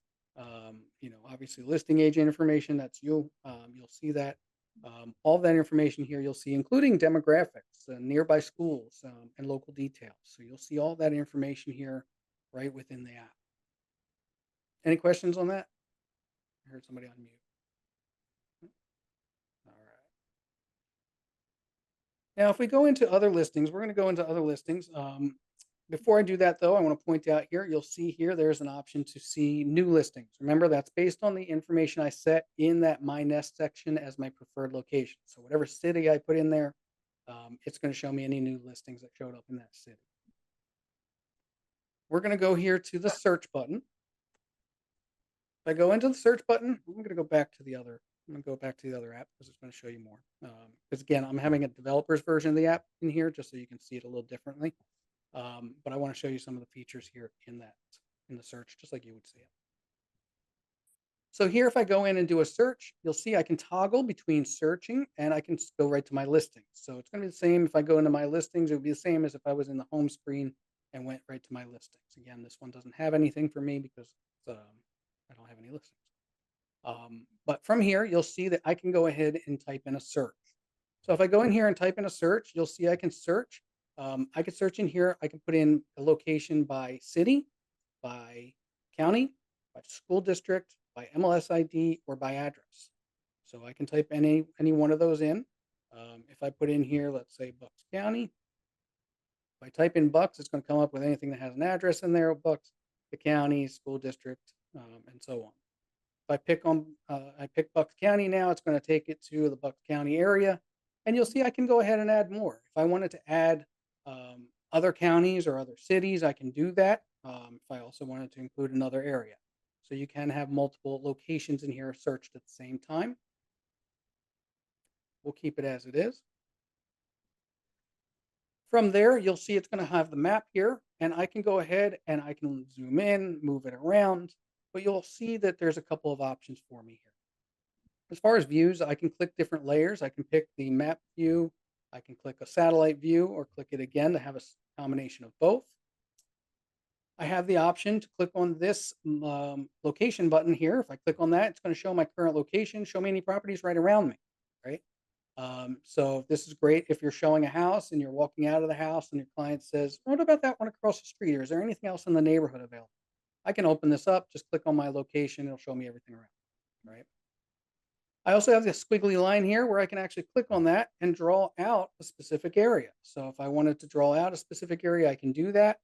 obviously listing agent information, that's you. You'll see that. All that information here you'll see, including demographics, nearby schools, and local details. So you'll see all that information here right within the app. Any questions on that? I heard somebody on mute. All right. Now, if we go into other listings, we're going to go into other listings. Before I do that though, I want to point out here, you'll see here, there's an option to see new listings. Remember, that's based on the information I set in that My Nest section as my preferred location. So whatever city I put in there, it's going to show me any new listings that showed up in that city. We're going to go here to the search button. If I go into the search button, I'm going to go back to the other. I'm going to go back to the other app because it's going to show you more. Because again, I'm having a developer's version of the app in here just so you can see it a little differently. But I want to show you some of the features here in the search, just like you would see it. So here, if I go in and do a search, you'll see I can toggle between searching and I can go right to my listings. So it's going to be the same if I go into my listings. It would be the same as if I was in the home screen and went right to my listings. Again, this one doesn't have anything for me because I don't have any listings. But from here, you'll see that I can go ahead and type in a search. So if I go in here and type in a search, you'll see I can search. I can search in here. I can put in a location by city, by county, by school district, by MLS ID, or by address. So I can type any one of those in. If I put in here, let's say Bucks County, if I type in Bucks, it's going to come up with anything that has an address in there, Bucks, the county, school district, and so on. If I pick Bucks County now, it's going to take it to the Bucks County area. And you'll see I can go ahead and add more. If I wanted to add other counties or other cities, I can do that. If I also wanted to include another area. So you can have multiple locations in here searched at the same time. We'll keep it as it is. From there, you'll see it's going to have the map here, and I can go ahead and I can zoom in, move it around, but you'll see that there's a couple of options for me here. As far as views, I can click different layers. I can pick the map view, I can click a satellite view, or click it again to have a combination of both. I have the option to click on this location button here. If I click on that, it's going to show my current location, show me any properties right around me, right? So this is great if you're showing a house and you're walking out of the house and your client says, what about that one across the street? Or is there anything else in the neighborhood available? I can open this up, just click on my location, it'll show me everything around, right? I also have this squiggly line here where I can actually click on that and draw out a specific area. So if I wanted to draw out a specific area, I can do that.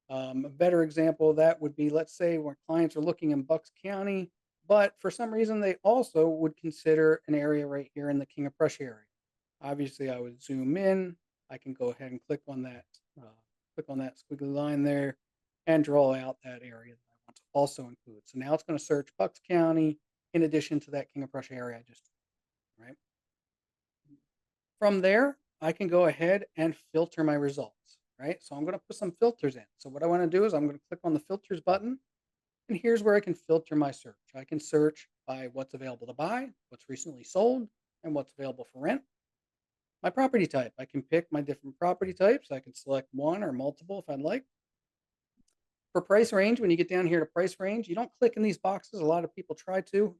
A better example of that would be, let's say, where clients are looking in Bucks County, but for some reason they also would consider an area right here in the King of Prussia area. Obviously, I would zoom in. I can go ahead and click on that squiggly line there and draw out that area that I want to also include. So now it's going to search Bucks County in addition to that King of Prussia area I just did, right? From there, I can go ahead and filter my results, right? So I'm going to put some filters in. So what I want to do is I'm going to click on the filters button, and here's where I can filter my search. I can search by what's available to buy, what's recently sold, and what's available for rent. My property type, I can pick my different property types. I can select one or multiple if I'd like. For price range, when you get down here to price range, you don't click in these boxes. A lot of people try to,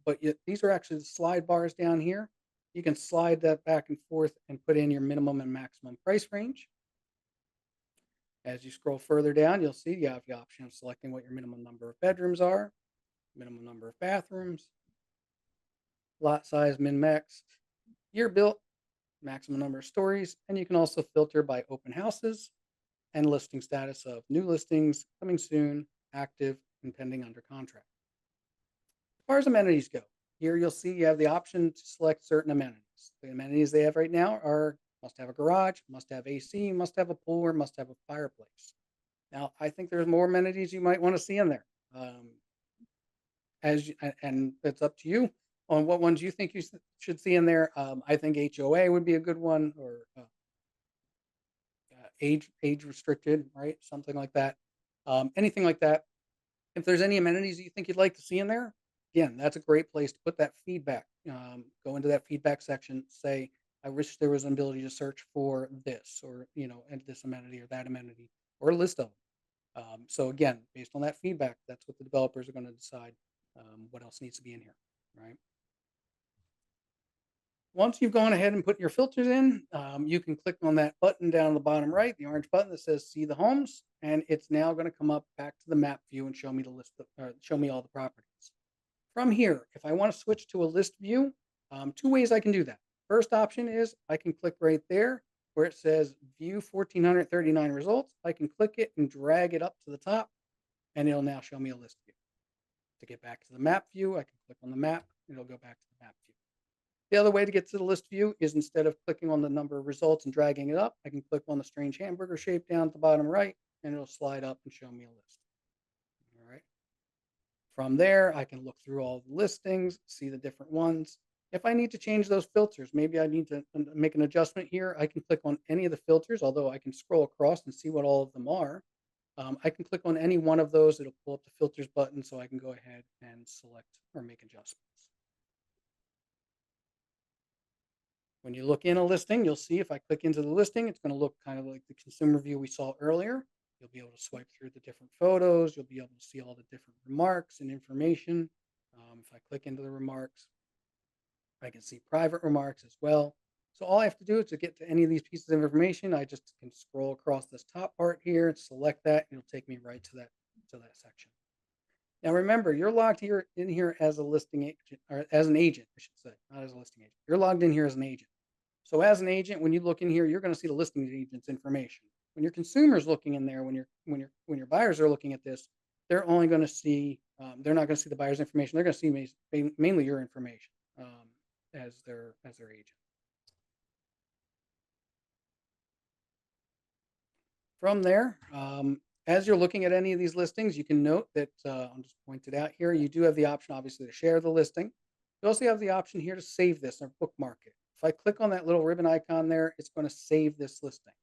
but these are actually the slide bars down here. You can slide that back and forth and put in your minimum and maximum price range. As you scroll further down, you'll see you have the option of selecting what your minimum number of bedrooms are, minimum number of bathrooms, lot size, min max, year built, maximum number of stories, and you can also filter by open houses and listing status of new listings, coming soon, active, and pending under contract. As far as amenities go, here you'll see you have the option to select certain amenities. The amenities they have right now are must have a garage, must have AC, must have a pool, or must have a fireplace. Now, I think there's more amenities you might want to see in there. And it's up to you on what ones you think you should see in there. I think HOA would be a good one, or age restricted, right? Something like that. Anything like that. If there's any amenities you think you'd like to see in there, again, that's a great place to put that feedback. Go into that feedback section, say, I wish there was an ability to search for this, or and this amenity or that amenity, or a list of them. So again, based on that feedback, that's what the developers are going to decide what else needs to be in here, right? Once you've gone ahead and put your filters in, you can click on that button down on the bottom right, the orange button that says "See the homes," and it's now going to come up back to the map view and show me the list, show me all the properties. From here, if I want to switch to a list view, two ways I can do that. First option is I can click right there, where it says view 1439 results, I can click it and drag it up to the top, and it'll now show me a list view. To get back to the map view, I can click on the map, and it'll go back to the map view. The other way to get to the list view is instead of clicking on the number of results and dragging it up, I can click on the strange hamburger shape down at the bottom right, and it'll slide up and show me a list. All right. From there, I can look through all the listings, see the different ones. If I need to change those filters, maybe I need to make an adjustment here, I can click on any of the filters, although I can scroll across and see what all of them are. I can click on any one of those. It'll pull up the filters button so I can go ahead and select or make adjustments. When you look in a listing, you'll see if I click into the listing, it's going to look kind of like the consumer view we saw earlier. You'll be able to swipe through the different photos. You'll be able to see all the different remarks and information. If I click into the remarks, I can see private remarks as well. So all I have to do is to get to any of these pieces of information, I just can scroll across this top part here and select that, and it'll take me right to that section. Now remember, you're logged here in here as a listing agent, or as an agent, I should say, not as a listing agent. You're logged in here as an agent. So as an agent, when you look in here, you're going to see the listing agent's information. When your consumer's looking in there, when your buyers are looking at this, they're only going to see they're not going to see the buyer's information. They're going to see mainly your information as their agent. From there, as you're looking at any of these listings, you can note that I'll just point it out here. You do have the option, obviously, to share the listing. You also have the option here to save this or bookmark it. If I click on that little ribbon icon there, it's going to save this listing.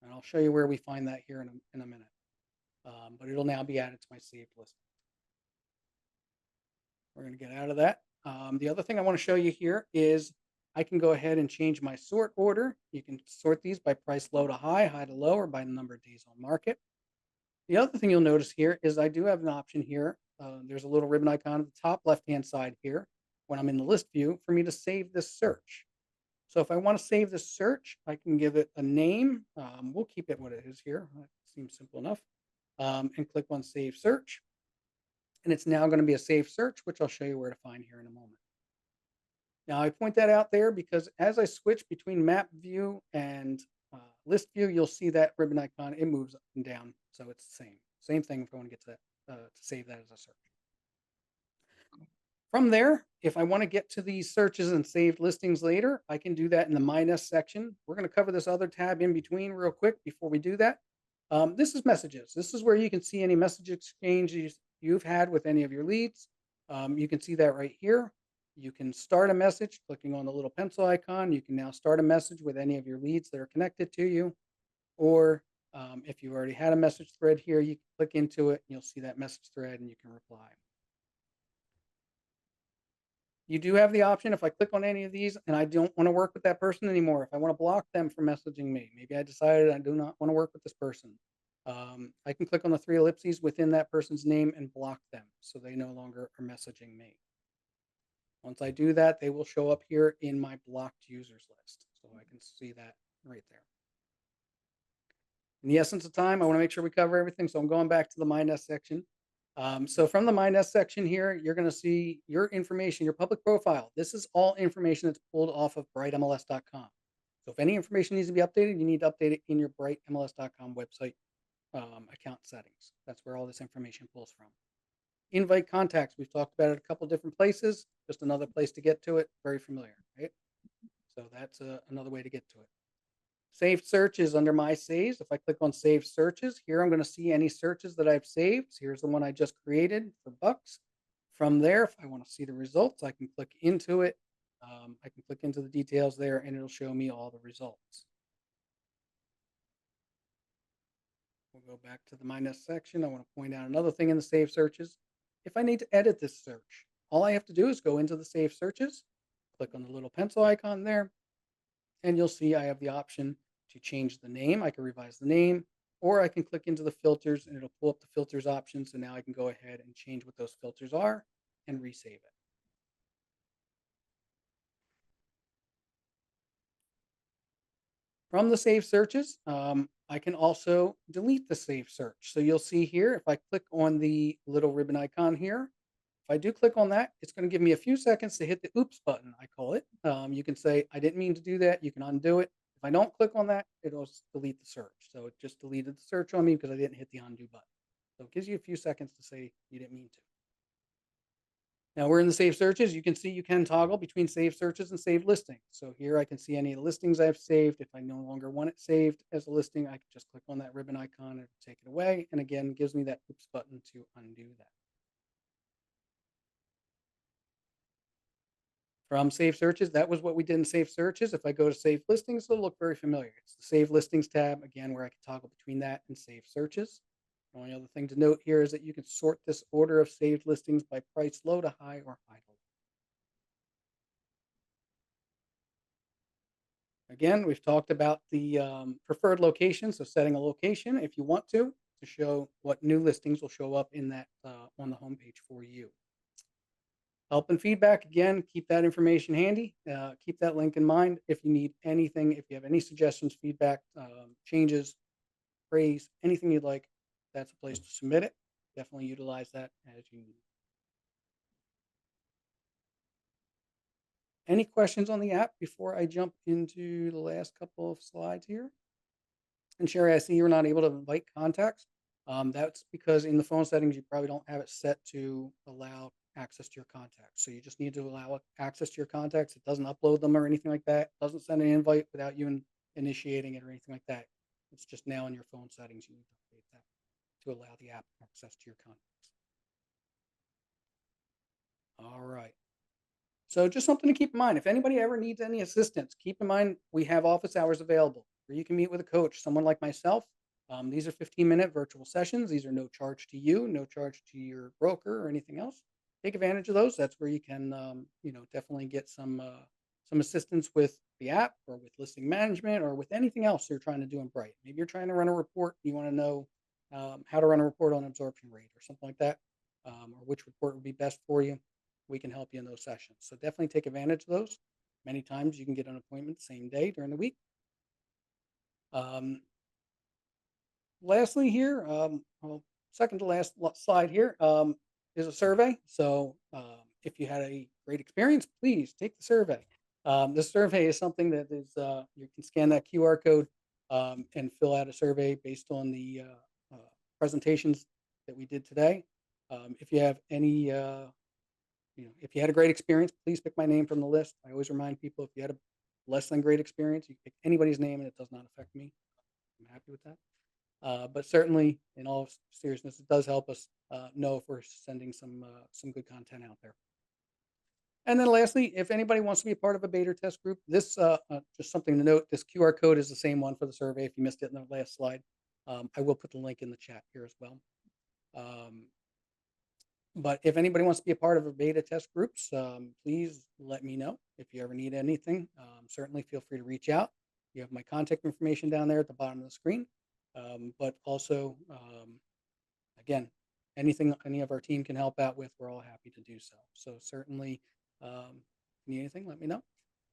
And I'll show you where we find that here in a minute. But it'll now be added to my saved listing. We're going to get out of that. The other thing I want to show you here is I can go ahead and change my sort order. You can sort these by price low to high, high to low, or by the number of days on market. The other thing you'll notice here is I do have an option here. There's a little ribbon icon at the top left-hand side here when I'm in the list view for me to save this search. So if I want to save this search, I can give it a name. We'll keep it what it is here. That seems simple enough. And click on Save Search. And it's now going to be a saved search, which I'll show you where to find here in a moment. Now, I point that out there because as I switch between map view and list view, you'll see that ribbon icon. It moves up and down. So it's the same thing if I want to get to that, to save that as a search. From there, if I want to get to these searches and saved listings later, I can do that in the My Nest section. We're going to cover this other tab in between real quick before we do that. This is messages. This is where you can see any message exchanges you've had with any of your leads. You can see that right here. You can start a message clicking on the little pencil icon. You can now start a message with any of your leads that are connected to you. Or if you've already had a message thread here, you can click into it and you'll see that message thread and you can reply. You do have the option if I click on any of these and I don't want to work with that person anymore, if I want to block them from messaging me, maybe I decided I do not want to work with this person. I can click on the three ellipses within that person's name and block them so they no longer are messaging me. Once I do that, they will show up here in my blocked users list. So I can see that right there. In the essence of time, I want to make sure we cover everything. So I'm going back to the My Nest section. So from the My Nest section here, you're going to see your information, your public profile. This is all information that's pulled off of brightmls.com. So if any information needs to be updated, you need to update it in your brightmls.com website account settings. That's where all this information pulls from. Invite contacts. We've talked about it a couple different places. Just another place to get to it. Very familiar, right? So that's another way to get to it. Saved searches under my saves. If I click on save searches, here I'm going to see any searches that I've saved. So here's the one I just created for bucks. From there, if I want to see the results, I can click into it. I can click into the details there and it'll show me all the results. We'll go back to the My Nest section. I want to point out another thing in the save searches. If I need to edit this search, all I have to do is go into the save searches, click on the little pencil icon there, and you'll see I have the option to change the name. I can revise the name, or I can click into the filters and it'll pull up the filters option. So now I can go ahead and change what those filters are and resave it. From the save searches, I can also delete the save search. So you'll see here, if I click on the little ribbon icon here, if I do click on that, it's going to give me a few seconds to hit the oops button, I call it. You can say, I didn't mean to do that. You can undo it. If I don't click on that, it'll delete the search. So it just deleted the search on me because I didn't hit the undo button. So it gives you a few seconds to say you didn't mean to. Now we're in the save searches. You can see you can toggle between save searches and save listings. So here I can see any of the listings I've saved. If I no longer want it saved as a listing, I can just click on that ribbon icon and take it away. And again, gives me that oops button to undo that. From save searches, that was what we did in save searches. If I go to save listings, it'll look very familiar. It's the save listings tab, again, where I can toggle between that and save searches. The only other thing to note here is that you can sort this order of saved listings by price low to high or high to low. Again, we've talked about the preferred location, so setting a location if you want to show what new listings will show up in that on the homepage for you. Help and feedback, again, keep that information handy. Keep that link in mind if you need anything, if you have any suggestions, feedback, changes, praise, anything you'd like, that's a place to submit it. Definitely utilize that as you need. Any questions on the app before I jump into the last couple of slides here? And Sherry, I see you're not able to invite contacts. That's because in the phone settings, you probably don't have it set to allow access to your contacts. So you just need to allow access to your contacts. It doesn't upload them or anything like that. It doesn't send an invite without you initiating it or anything like that. It's just now in your phone settings. You need to update that to allow the app access to your contacts. All right. So just something to keep in mind. If anybody ever needs any assistance, keep in mind we have office hours available where you can meet with a coach, someone like myself. These are 15-minute virtual sessions. These are no charge to you, no charge to your broker or anything else. Take advantage of those. That's where you can, definitely get some assistance with the app or with listing management or with anything else you're trying to do in Bright. Maybe you're trying to run a report. You want to know how to run a report on absorption rate or something like that, or which report would be best for you. We can help you in those sessions. So definitely take advantage of those. Many times you can get an appointment the same day during the week. Lastly here, well, second to last slide here is a survey. So if you had a great experience, please take the survey. This survey is something that is, you can scan that QR code and fill out a survey based on the presentations that we did today. If you have any if you had a great experience, please pick my name from the list. I always remind people if you had a less than great experience, you can pick anybody's name and it does not affect me. I'm happy with that. But certainly, in all seriousness, it does help us know if we're sending some good content out there. And then lastly, if anybody wants to be a part of a beta test group, this just something to note, this QR code is the same one for the survey. If you missed it in the last slide, I will put the link in the chat here as well. But if anybody wants to be a part of a beta test groups, please let me know. If you ever need anything, certainly feel free to reach out. You have my contact information down there at the bottom of the screen. But also, again, anything any of our team can help out with, we're all happy to do so. So certainly, if you need anything, let me know.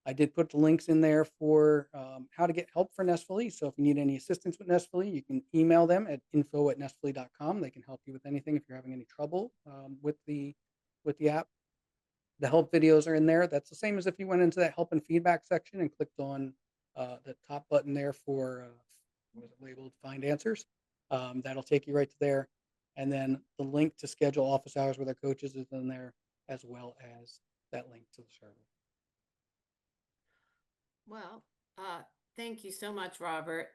I did put the links in there for how to get help for Nestfully. So if you need any assistance with Nestfully, you can email them at info@nestfully.com. They can help you with anything if you're having any trouble with the app. The help videos are in there. That's the same as if you went into that help and feedback section and clicked on the top button there for what is it labeled Find Answers. That'll take you right to there. And then the link to schedule office hours with our coaches is in there, as well as that link to the server. Well, thank you so much, Robert.